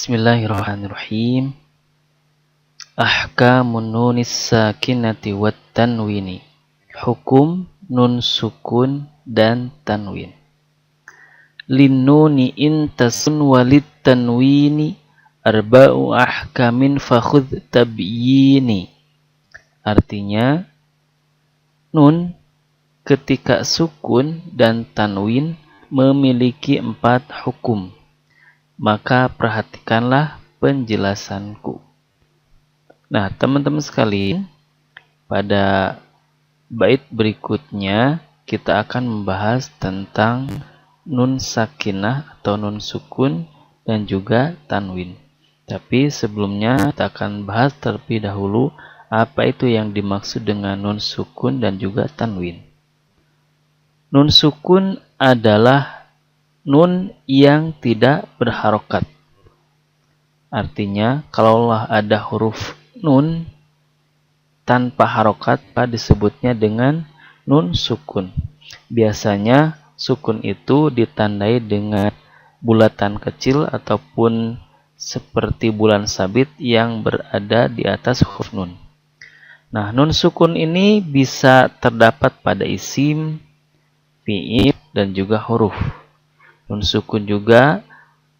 Bismillahirrahmanirrahim. Ahkamun nunis sakinati wat tanwini. Hukum nun sukun dan tanwin. Linnuni intasun walid tanwini arba'u ahkamin fakhudh tabyini. Artinya, nun ketika sukun dan tanwin memiliki 4 hukum. Maka perhatikanlah penjelasanku. Nah, teman-teman sekalian, pada bait berikutnya kita akan membahas tentang nun sakinah atau nun sukun dan juga tanwin. Tapi sebelumnya kita akan bahas terlebih dahulu apa itu yang dimaksud dengan nun sukun dan juga tanwin. Nun sukun adalah nun yang tidak berharokat. Artinya, kalaulah ada huruf nun tanpa harokat, disebutnya dengan nun sukun. Biasanya, sukun itu ditandai dengan bulatan kecil ataupun seperti bulan sabit yang berada di atas huruf nun. Nah, nun sukun ini bisa terdapat pada isim, fi'il, dan juga huruf. Nun sukun juga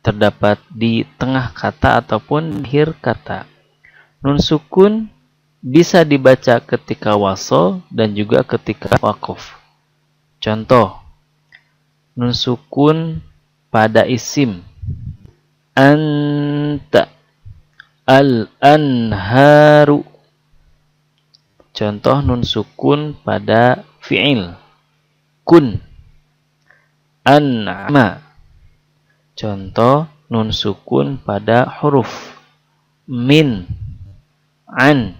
terdapat di tengah kata ataupun di akhir kata. Nun sukun bisa dibaca ketika wasol dan juga ketika waqaf. Contoh, nun sukun pada isim. Anta al-anharu. Contoh nun sukun pada fi'il. Kun. An'ama. Contoh nun sukun pada huruf. Min. An.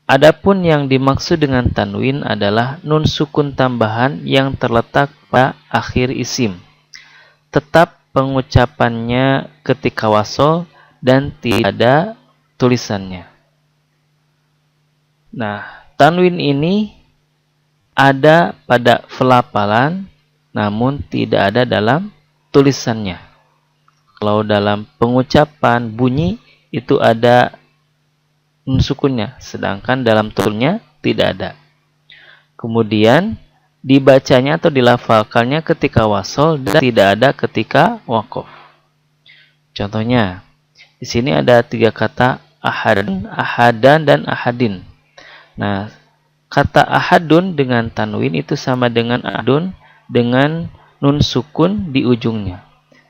Adapun yang dimaksud dengan tanwin adalah nun sukun tambahan yang terletak pada akhir isim. Tetap pengucapannya ketika wasol dan tidak ada tulisannya. Nah, tanwin ini ada pada pelafalan namun tidak ada dalam tulisannya. Kalau dalam pengucapan bunyi itu ada nun sukunnya, sedangkan dalam tulisannya tidak ada. Kemudian dibacanya atau dilafalkannya ketika wasol dan tidak ada ketika waqaf. Contohnya, di sini ada 3 kata ahadun, ahadan, dan ahadin. Nah, kata ahadun dengan tanwin itu sama dengan ahadun dengan nun sukun di ujungnya.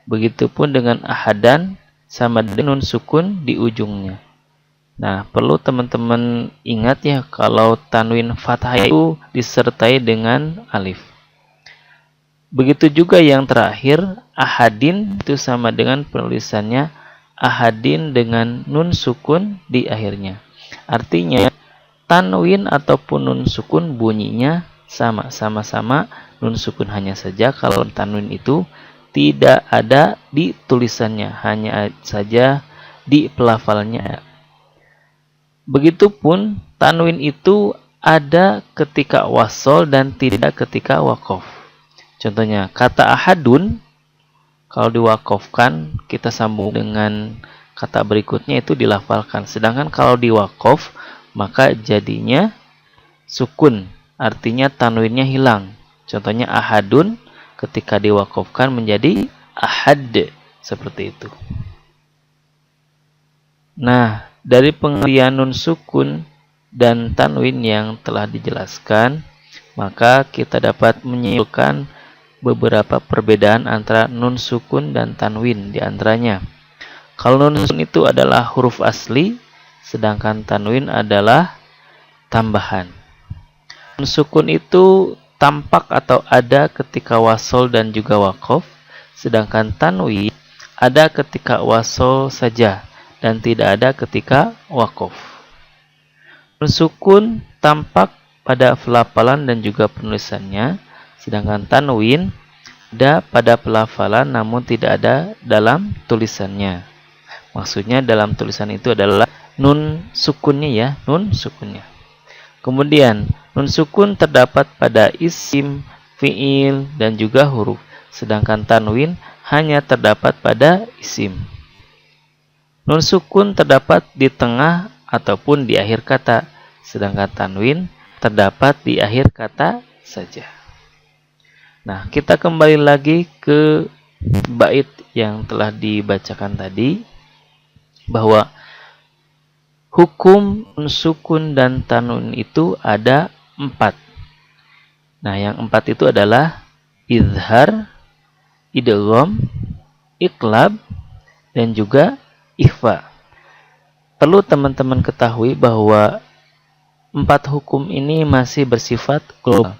Begitupun dengan ahadan sama dengan nun sukun di ujungnya. Nah, perlu teman-teman ingat ya kalau tanwin fathah itu disertai dengan alif. Begitu juga yang terakhir, ahadin itu sama dengan penulisannya ahadin dengan nun sukun di akhirnya. Artinya, tanwin ataupun nun sukun bunyinya sama-sama nun sukun, hanya saja kalau tanwin itu tidak ada di tulisannya, hanya saja di pelafalannya. Begitupun tanwin itu ada ketika wasol dan tidak ketika waqaf. Contohnya, kata ahadun kalau diwaqafkan kita sambung dengan kata berikutnya itu dilafalkan. Sedangkan kalau diwaqaf maka jadinya sukun, artinya tanwinnya hilang. Contohnya ahadun ketika diwaqafkan menjadi ahad, seperti itu. Nah, dari pengertian nun sukun dan tanwin yang telah dijelaskan, maka kita dapat menyimpulkan beberapa perbedaan antara nun sukun dan tanwin. Di antaranya, kalau nun sukun itu adalah huruf asli, sedangkan tanwin adalah tambahan. Nun sukun itu tampak atau ada ketika wasol dan juga waqaf, sedangkan tanwin ada ketika wasol saja dan tidak ada ketika waqaf. Nun sukun tampak pada pelafalan dan juga penulisannya, sedangkan tanwin ada pada pelafalan namun tidak ada dalam tulisannya. Maksudnya dalam tulisan itu adalah nun sukunnya ya, nun sukunnya. Kemudian, nun sukun terdapat pada isim, fi'il, dan juga huruf. Sedangkan tanwin hanya terdapat pada isim. Nun sukun terdapat di tengah ataupun di akhir kata, sedangkan tanwin terdapat di akhir kata saja. Nah, kita kembali lagi ke bait yang telah dibacakan tadi, bahwa hukum nun sukun dan tanwin itu ada 4. Nah, yang 4 itu adalah izhar, idgham, iqlab, dan juga ikhfa. Perlu teman-teman ketahui bahwa 4 hukum ini masih bersifat global,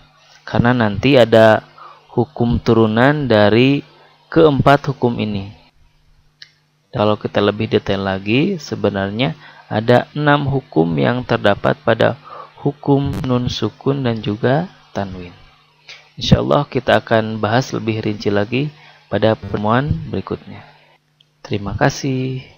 karena nanti ada hukum turunan dari keempat hukum ini. Kalau kita lebih detail lagi, sebenarnya ada 6 hukum yang terdapat pada hukum nun sukun dan juga tanwin. Insyaallah kita akan bahas lebih rinci lagi pada pertemuan berikutnya. Terima kasih.